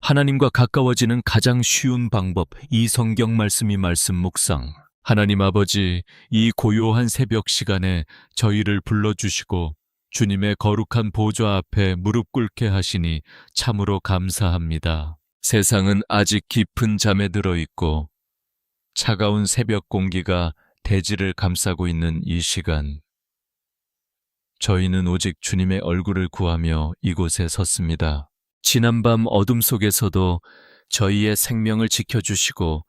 하나님과 가까워지는 가장 쉬운 방법, 이 성경 말씀이 말씀 묵상. 하나님 아버지, 이 고요한 새벽 시간에 저희를 불러주시고 주님의 거룩한 보좌 앞에 무릎 꿇게 하시니 참으로 감사합니다. 세상은 아직 깊은 잠에 들어 있고 차가운 새벽 공기가 대지를 감싸고 있는 이 시간, 저희는 오직 주님의 얼굴을 구하며 이곳에 섰습니다. 지난밤 어둠 속에서도 저희의 생명을 지켜주시고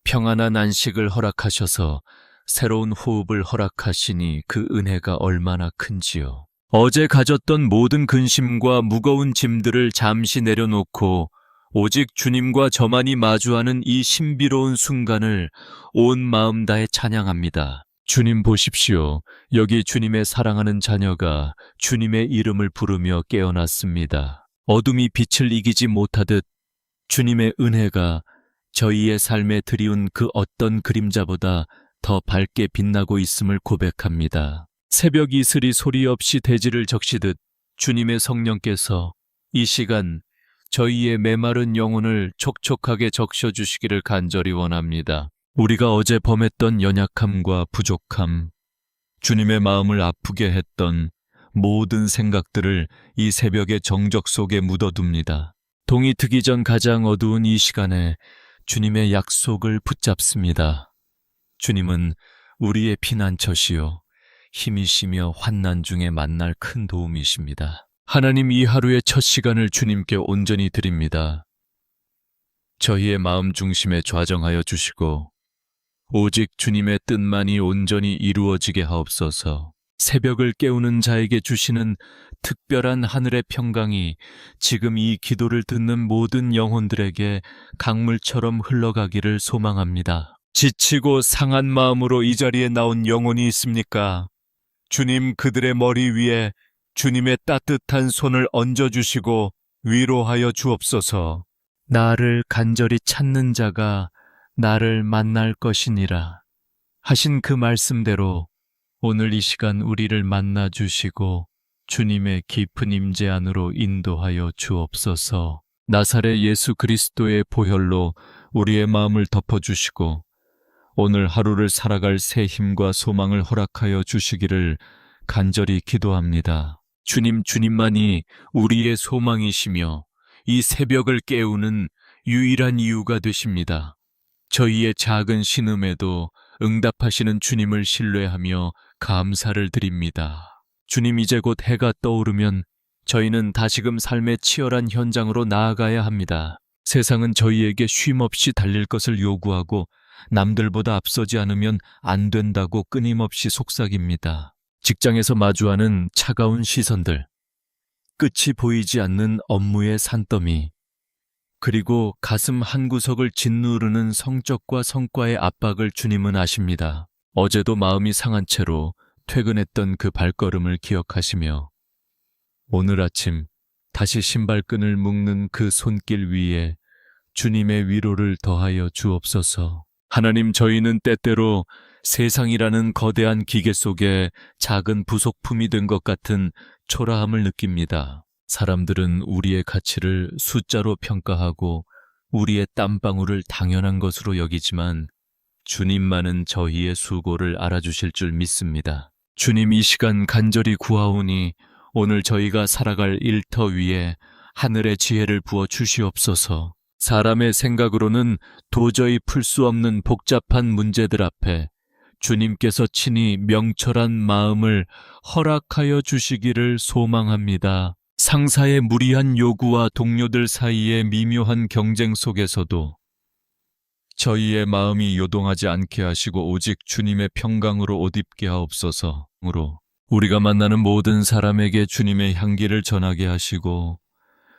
평안한 안식을 허락하셔서 새로운 호흡을 허락하시니 그 은혜가 얼마나 큰지요. 어제 가졌던 모든 근심과 무거운 짐들을 잠시 내려놓고 오직 주님과 저만이 마주하는 이 신비로운 순간을 온 마음 다해 찬양합니다. 주님 보십시오. 여기 주님의 사랑하는 자녀가 주님의 이름을 부르며 깨어났습니다. 어둠이 빛을 이기지 못하듯 주님의 은혜가 저희의 삶에 드리운 그 어떤 그림자보다 더 밝게 빛나고 있음을 고백합니다. 새벽 이슬이 소리 없이 대지를 적시듯 주님의 성령께서 이 시간 저희의 메마른 영혼을 촉촉하게 적셔주시기를 간절히 원합니다. 우리가 어제 범했던 연약함과 부족함, 주님의 마음을 아프게 했던 모든 생각들을 이 새벽의 정적 속에 묻어둡니다. 동이 트기 전 가장 어두운 이 시간에 주님의 약속을 붙잡습니다. 주님은 우리의 피난처시요 힘이시며 환난 중에 만날 큰 도움이십니다. 하나님, 이 하루의 첫 시간을 주님께 온전히 드립니다. 저희의 마음 중심에 좌정하여 주시고 오직 주님의 뜻만이 온전히 이루어지게 하옵소서. 새벽을 깨우는 자에게 주시는 특별한 하늘의 평강이 지금 이 기도를 듣는 모든 영혼들에게 강물처럼 흘러가기를 소망합니다. 지치고 상한 마음으로 이 자리에 나온 영혼이 있습니까? 주님, 그들의 머리 위에 주님의 따뜻한 손을 얹어주시고 위로하여 주옵소서. 나를 간절히 찾는 자가 나를 만날 것이니라 하신 그 말씀대로 오늘 이 시간 우리를 만나 주시고 주님의 깊은 임재 안으로 인도하여 주옵소서. 나사렛 예수 그리스도의 보혈로 우리의 마음을 덮어주시고 오늘 하루를 살아갈 새 힘과 소망을 허락하여 주시기를 간절히 기도합니다. 주님, 주님만이 우리의 소망이시며 이 새벽을 깨우는 유일한 이유가 되십니다. 저희의 작은 신음에도 응답하시는 주님을 신뢰하며 감사를 드립니다. 주님, 이제 곧 해가 떠오르면 저희는 다시금 삶의 치열한 현장으로 나아가야 합니다. 세상은 저희에게 쉼없이 달릴 것을 요구하고 남들보다 앞서지 않으면 안 된다고 끊임없이 속삭입니다. 직장에서 마주하는 차가운 시선들, 끝이 보이지 않는 업무의 산더미, 그리고 가슴 한구석을 짓누르는 성적과 성과의 압박을 주님은 아십니다. 어제도 마음이 상한 채로 퇴근했던 그 발걸음을 기억하시며 오늘 아침 다시 신발끈을 묶는 그 손길 위에 주님의 위로를 더하여 주옵소서. 하나님, 저희는 때때로 세상이라는 거대한 기계 속에 작은 부속품이 된 것 같은 초라함을 느낍니다. 사람들은 우리의 가치를 숫자로 평가하고 우리의 땀방울을 당연한 것으로 여기지만 주님만은 저희의 수고를 알아주실 줄 믿습니다. 주님, 이 시간 간절히 구하오니 오늘 저희가 살아갈 일터 위에 하늘의 지혜를 부어 주시옵소서. 사람의 생각으로는 도저히 풀 수 없는 복잡한 문제들 앞에 주님께서 친히 명철한 마음을 허락하여 주시기를 소망합니다. 상사의 무리한 요구와 동료들 사이의 미묘한 경쟁 속에서도 저희의 마음이 요동하지 않게 하시고 오직 주님의 평강으로 옷 입게 하옵소서. 우리가 만나는 모든 사람에게 주님의 향기를 전하게 하시고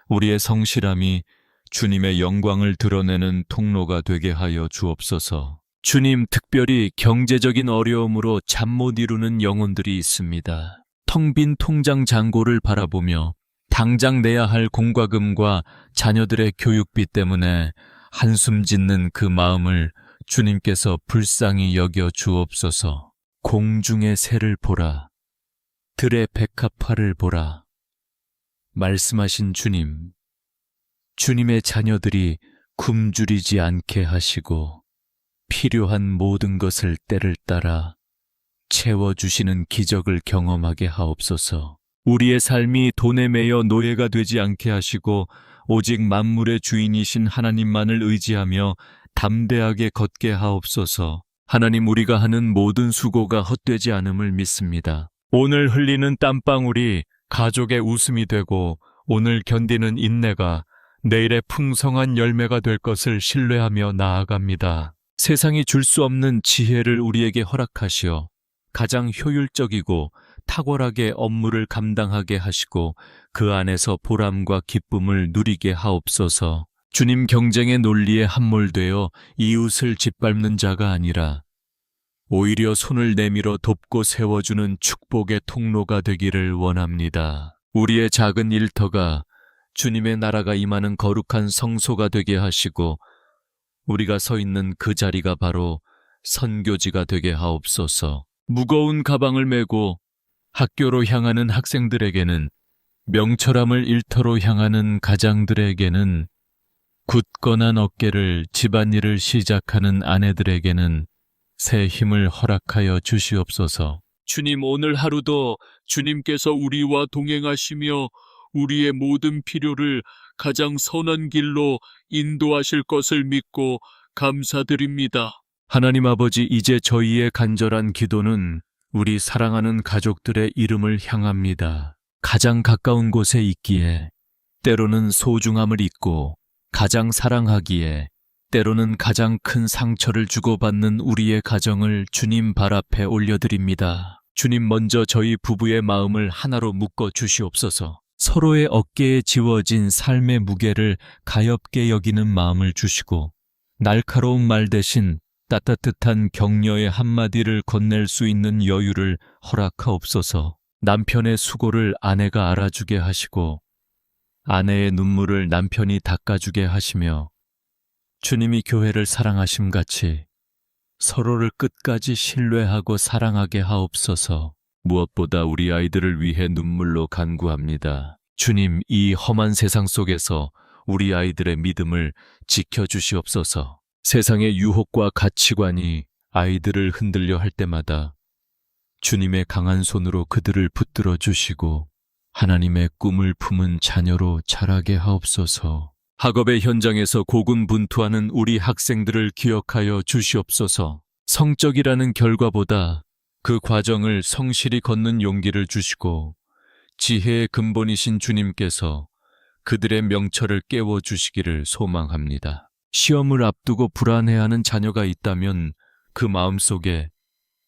우리의 성실함이 주님의 영광을 드러내는 통로가 되게 하여 주옵소서. 주님, 특별히 경제적인 어려움으로 잠 못 이루는 영혼들이 있습니다. 텅 빈 통장 잔고를 바라보며 당장 내야 할 공과금과 자녀들의 교육비 때문에 한숨 짓는 그 마음을 주님께서 불쌍히 여겨 주옵소서. 공중의 새를 보라, 들의 백합화를 보라. 말씀하신 주님, 주님의 자녀들이 굶주리지 않게 하시고 필요한 모든 것을 때를 따라 채워주시는 기적을 경험하게 하옵소서. 우리의 삶이 돈에 매여 노예가 되지 않게 하시고 오직 만물의 주인이신 하나님만을 의지하며 담대하게 걷게 하옵소서. 하나님, 우리가 하는 모든 수고가 헛되지 않음을 믿습니다. 오늘 흘리는 땀방울이 가족의 웃음이 되고 오늘 견디는 인내가 내일의 풍성한 열매가 될 것을 신뢰하며 나아갑니다. 세상이 줄 수 없는 지혜를 우리에게 허락하시어 가장 효율적이고 탁월하게 업무를 감당하게 하시고 그 안에서 보람과 기쁨을 누리게 하옵소서. 주님 경쟁의 논리에 함몰되어 이웃을 짓밟는 자가 아니라 오히려 손을 내밀어 돕고 세워주는 축복의 통로가 되기를 원합니다. 우리의 작은 일터가 주님의 나라가 임하는 거룩한 성소가 되게 하시고 우리가 서 있는 그 자리가 바로 선교지가 되게 하옵소서. 무거운 가방을 메고 학교로 향하는 학생들에게는, 명철함을 일터로 향하는 가장들에게는, 굳건한 어깨를 집안일을 시작하는 아내들에게는 새 힘을 허락하여 주시옵소서. 주님, 오늘 하루도 주님께서 우리와 동행하시며 우리의 모든 필요를 가장 선한 길로 인도하실 것을 믿고 감사드립니다. 하나님 아버지, 이제 저희의 간절한 기도는 우리 사랑하는 가족들의 이름을 향합니다. 가장 가까운 곳에 있기에 때로는 소중함을 잊고 가장 사랑하기에 때로는 가장 큰 상처를 주고받는 우리의 가정을 주님 발 앞에 올려드립니다. 주님, 먼저 저희 부부의 마음을 하나로 묶어 주시옵소서. 서로의 어깨에 지워진 삶의 무게를 가볍게 여기는 마음을 주시고 날카로운 말 대신 따뜻한 격려의 한마디를 건넬 수 있는 여유를 허락하옵소서. 남편의 수고를 아내가 알아주게 하시고 아내의 눈물을 남편이 닦아주게 하시며 주님이 교회를 사랑하심같이 서로를 끝까지 신뢰하고 사랑하게 하옵소서. 무엇보다 우리 아이들을 위해 눈물로 간구합니다. 주님, 이 험한 세상 속에서 우리 아이들의 믿음을 지켜주시옵소서. 세상의 유혹과 가치관이 아이들을 흔들려 할 때마다 주님의 강한 손으로 그들을 붙들어 주시고 하나님의 꿈을 품은 자녀로 자라게 하옵소서. 학업의 현장에서 고군분투하는 우리 학생들을 기억하여 주시옵소서. 성적이라는 결과보다 그 과정을 성실히 걷는 용기를 주시고 지혜의 근본이신 주님께서 그들의 명철을 깨워주시기를 소망합니다. 시험을 앞두고 불안해하는 자녀가 있다면 그 마음속에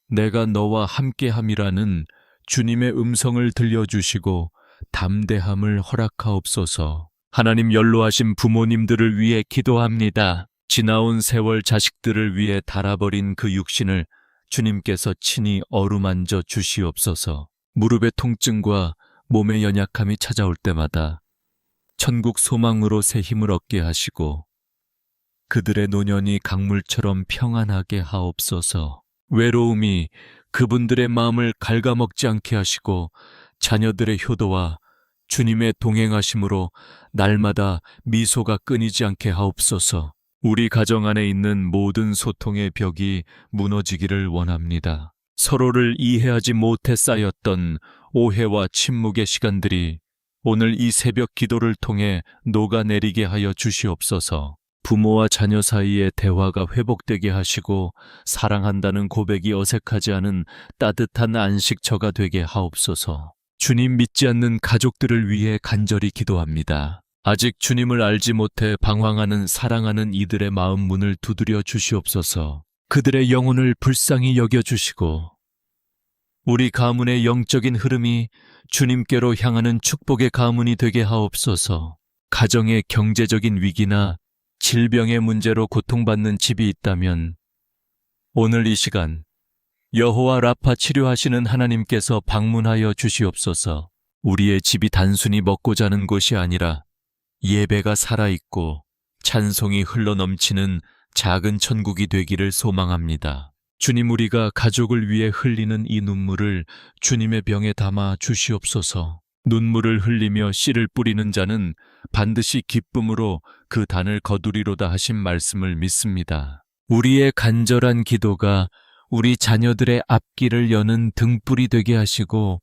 내가 너와 함께함이라는 주님의 음성을 들려주시고 담대함을 허락하옵소서. 하나님, 연로하신 부모님들을 위해 기도합니다. 지나온 세월 자식들을 위해 달아버린 그 육신을 주님께서 친히 어루만져 주시옵소서. 무릎의 통증과 몸의 연약함이 찾아올 때마다 천국 소망으로 새 힘을 얻게 하시고 그들의 노년이 강물처럼 평안하게 하옵소서. 외로움이 그분들의 마음을 갉아먹지 않게 하시고 자녀들의 효도와 주님의 동행하심으로 날마다 미소가 끊이지 않게 하옵소서. 우리 가정 안에 있는 모든 소통의 벽이 무너지기를 원합니다. 서로를 이해하지 못해 쌓였던 오해와 침묵의 시간들이 오늘 이 새벽 기도를 통해 녹아내리게 하여 주시옵소서. 부모와 자녀 사이의 대화가 회복되게 하시고 사랑한다는 고백이 어색하지 않은 따뜻한 안식처가 되게 하옵소서. 주님 믿지 않는 가족들을 위해 간절히 기도합니다. 아직 주님을 알지 못해 방황하는 사랑하는 이들의 마음 문을 두드려 주시옵소서. 그들의 영혼을 불쌍히 여겨주시고 우리 가문의 영적인 흐름이 주님께로 향하는 축복의 가문이 되게 하옵소서. 가정의 경제적인 위기나 질병의 문제로 고통받는 집이 있다면 오늘 이 시간 여호와 라파 치료하시는 하나님께서 방문하여 주시옵소서. 우리의 집이 단순히 먹고 자는 곳이 아니라 예배가 살아있고 찬송이 흘러넘치는 작은 천국이 되기를 소망합니다. 주님, 우리가 가족을 위해 흘리는 이 눈물을 주님의 병에 담아 주시옵소서. 눈물을 흘리며 씨를 뿌리는 자는 반드시 기쁨으로 그 단을 거두리로다 하신 말씀을 믿습니다. 우리의 간절한 기도가 우리 자녀들의 앞길을 여는 등불이 되게 하시고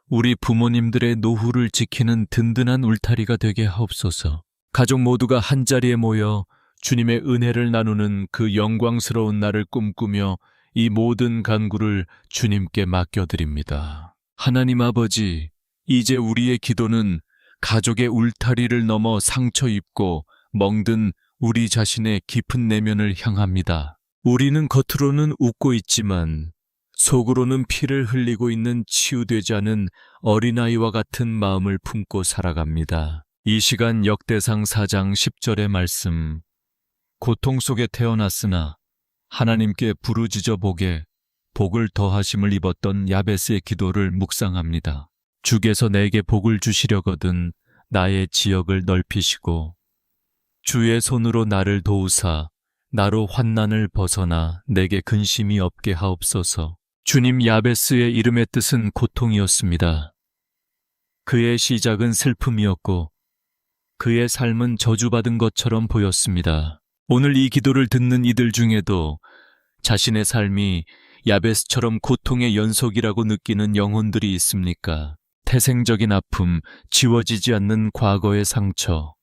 우리 부모님들의 노후를 지키는 든든한 울타리가 되게 하옵소서. 가족 모두가 한자리에 모여 주님의 은혜를 나누는 그 영광스러운 날을 꿈꾸며 이 모든 간구를 주님께 맡겨드립니다. 하나님 아버지, 이제 우리의 기도는 가족의 울타리를 넘어 상처 입고 멍든 우리 자신의 깊은 내면을 향합니다. 우리는 겉으로는 웃고 있지만 속으로는 피를 흘리고 있는 치유되지 않은 어린아이와 같은 마음을 품고 살아갑니다. 이 시간 역대상 4장 10절의 말씀, 고통 속에 태어났으나 하나님께 부르짖어 보게 복을 더하심을 입었던 야베스의 기도를 묵상합니다. 주께서 내게 복을 주시려거든 나의 지역을 넓히시고 주의 손으로 나를 도우사 나로 환난을 벗어나 내게 근심이 없게 하옵소서. 주님, 야베스의 이름의 뜻은 고통이었습니다. 그의 시작은 슬픔이었고 그의 삶은 저주받은 것처럼 보였습니다. 오늘 이 기도를 듣는 이들 중에도 자신의 삶이 야베스처럼 고통의 연속이라고 느끼는 영혼들이 있습니까? 태생적인 아픔, 지워지지 않는 과거의 상처,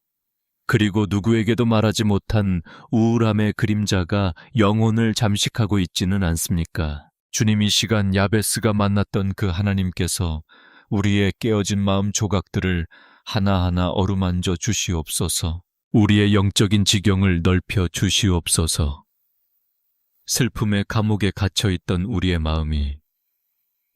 그리고 누구에게도 말하지 못한 우울함의 그림자가 영혼을 잠식하고 있지는 않습니까? 주님, 이 시간 야베스가 만났던 그 하나님께서 우리의 깨어진 마음 조각들을 하나하나 어루만져 주시옵소서. 우리의 영적인 지경을 넓혀 주시옵소서. 슬픔의 감옥에 갇혀있던 우리의 마음이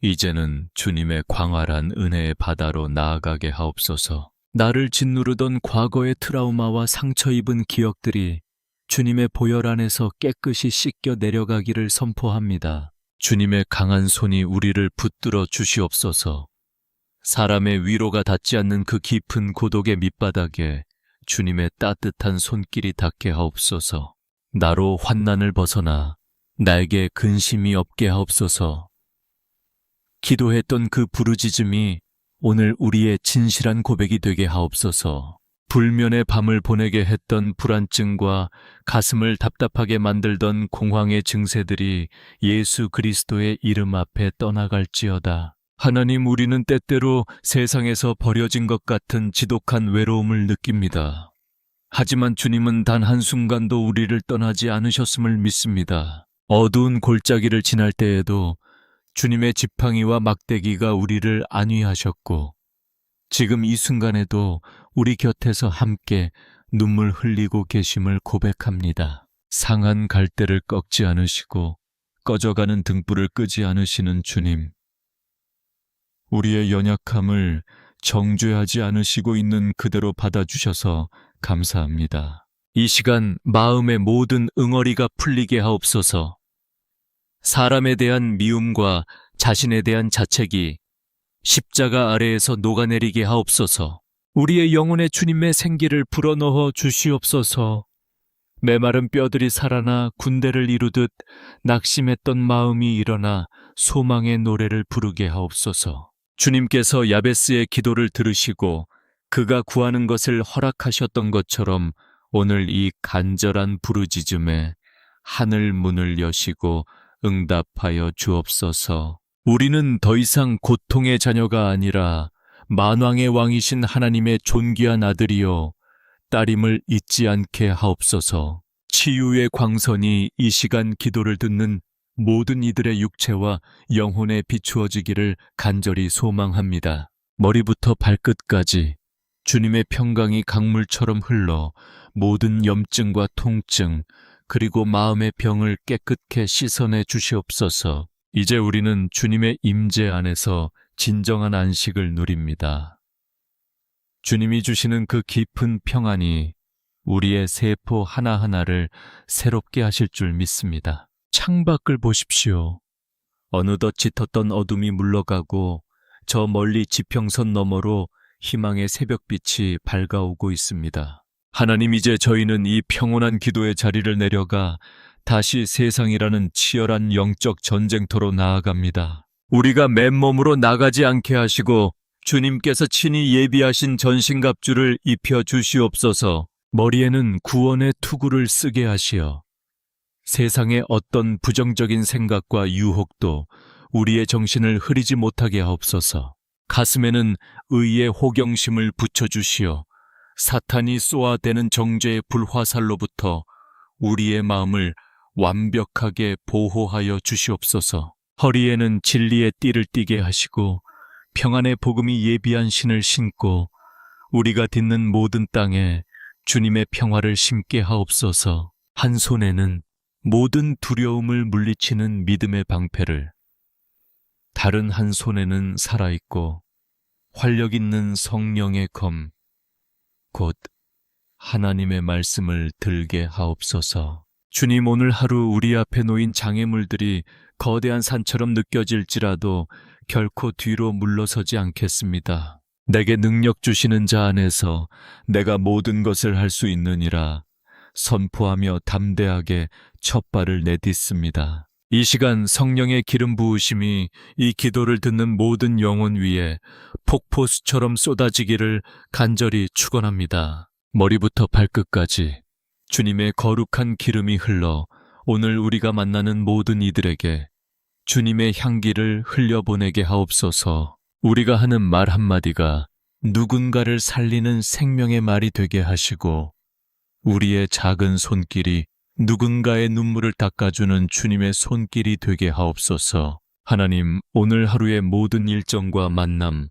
이제는 주님의 광활한 은혜의 바다로 나아가게 하옵소서. 나를 짓누르던 과거의 트라우마와 상처 입은 기억들이 주님의 보혈 안에서 깨끗이 씻겨 내려가기를 선포합니다. 주님의 강한 손이 우리를 붙들어 주시옵소서. 사람의 위로가 닿지 않는 그 깊은 고독의 밑바닥에 주님의 따뜻한 손길이 닿게 하옵소서. 나로 환난을 벗어나 나에게 근심이 없게 하옵소서. 기도했던 그 부르짖음이 오늘 우리의 진실한 고백이 되게 하옵소서. 불면의 밤을 보내게 했던 불안증과 가슴을 답답하게 만들던 공황의 증세들이 예수 그리스도의 이름 앞에 떠나갈지어다. 하나님, 우리는 때때로 세상에서 버려진 것 같은 지독한 외로움을 느낍니다. 하지만 주님은 단 한순간도 우리를 떠나지 않으셨음을 믿습니다. 어두운 골짜기를 지날 때에도 주님의 지팡이와 막대기가 우리를 안위하셨고 지금 이 순간에도 우리 곁에서 함께 눈물 흘리고 계심을 고백합니다. 상한 갈대를 꺾지 않으시고 꺼져가는 등불을 끄지 않으시는 주님, 우리의 연약함을 정죄하지 않으시고 있는 그대로 받아주셔서 감사합니다. 이 시간 마음의 모든 응어리가 풀리게 하옵소서. 사람에 대한 미움과 자신에 대한 자책이 십자가 아래에서 녹아내리게 하옵소서. 우리의 영혼에 주님의 생기를 불어넣어 주시옵소서. 메마른 뼈들이 살아나 군대를 이루듯 낙심했던 마음이 일어나 소망의 노래를 부르게 하옵소서. 주님께서 야베스의 기도를 들으시고 그가 구하는 것을 허락하셨던 것처럼 오늘 이 간절한 부르짖음에 하늘 문을 여시고 응답하여 주옵소서. 우리는 더 이상 고통의 자녀가 아니라 만왕의 왕이신 하나님의 존귀한 아들이요 딸임을 잊지 않게 하옵소서. 치유의 광선이 이 시간 기도를 듣는 모든 이들의 육체와 영혼에 비추어지기를 간절히 소망합니다. 머리부터 발끝까지 주님의 평강이 강물처럼 흘러 모든 염증과 통증 그리고 마음의 병을 깨끗게 씻어내 주시옵소서. 이제 우리는 주님의 임재 안에서 진정한 안식을 누립니다. 주님이 주시는 그 깊은 평안이 우리의 세포 하나하나를 새롭게 하실 줄 믿습니다. 창밖을 보십시오. 어느덧 짙었던 어둠이 물러가고 저 멀리 지평선 너머로 희망의 새벽빛이 밝아오고 있습니다. 하나님, 이제 저희는 이 평온한 기도의 자리를 내려가 다시 세상이라는 치열한 영적 전쟁터로 나아갑니다. 우리가 맨몸으로 나가지 않게 하시고 주님께서 친히 예비하신 전신갑주를 입혀 주시옵소서. 머리에는 구원의 투구를 쓰게 하시어 세상의 어떤 부정적인 생각과 유혹도 우리의 정신을 흐리지 못하게 하옵소서. 가슴에는 의의 호경심을 붙여주시어 사탄이 쏘아대는 정죄의 불화살로부터 우리의 마음을 완벽하게 보호하여 주시옵소서. 허리에는 진리의 띠를 띠게 하시고 평안의 복음이 예비한 신을 신고 우리가 딛는 모든 땅에 주님의 평화를 심게 하옵소서. 한 손에는 모든 두려움을 물리치는 믿음의 방패를, 다른 한 손에는 살아있고 활력 있는 성령의 검, 곧 하나님의 말씀을 들게 하옵소서. 주님, 오늘 하루 우리 앞에 놓인 장애물들이 거대한 산처럼 느껴질지라도 결코 뒤로 물러서지 않겠습니다. 내게 능력 주시는 자 안에서 내가 모든 것을 할 수 있느니라 선포하며 담대하게 첫 발을 내딛습니다. 이 시간 성령의 기름 부으심이 이 기도를 듣는 모든 영혼 위에 폭포수처럼 쏟아지기를 간절히 축원합니다. 머리부터 발끝까지 주님의 거룩한 기름이 흘러 오늘 우리가 만나는 모든 이들에게 주님의 향기를 흘려보내게 하옵소서. 우리가 하는 말 한마디가 누군가를 살리는 생명의 말이 되게 하시고 우리의 작은 손길이 누군가의 눈물을 닦아주는 주님의 손길이 되게 하옵소서. 하나님, 오늘 하루의 모든 일정과 만남,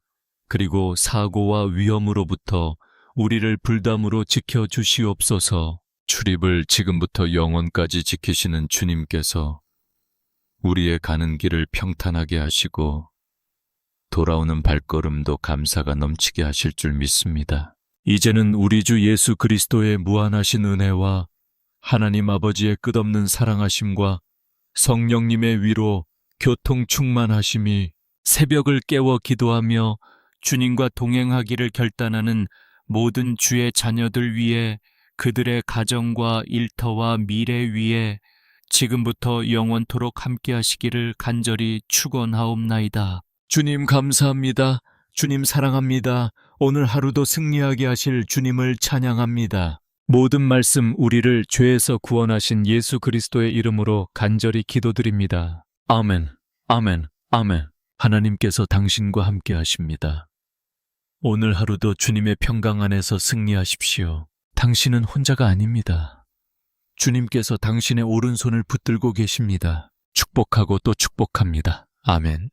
그리고 사고와 위험으로부터 우리를 불담으로 지켜주시옵소서. 출입을 지금부터 영원까지 지키시는 주님께서 우리의 가는 길을 평탄하게 하시고 돌아오는 발걸음도 감사가 넘치게 하실 줄 믿습니다. 이제는 우리 주 예수 그리스도의 무한하신 은혜와 하나님 아버지의 끝없는 사랑하심과 성령님의 위로 교통 충만하심이 새벽을 깨워 기도하며 주님과 동행하기를 결단하는 모든 주의 자녀들 위에, 그들의 가정과 일터와 미래 위에 지금부터 영원토록 함께 하시기를 간절히 축원하옵나이다. 주님 감사합니다. 주님 사랑합니다. 오늘 하루도 승리하게 하실 주님을 찬양합니다. 모든 말씀 우리를 죄에서 구원하신 예수 그리스도의 이름으로 간절히 기도드립니다. 아멘, 아멘, 아멘. 하나님께서 당신과 함께 하십니다. 오늘 하루도 주님의 평강 안에서 승리하십시오. 당신은 혼자가 아닙니다. 주님께서 당신의 오른손을 붙들고 계십니다. 축복하고 또 축복합니다. 아멘.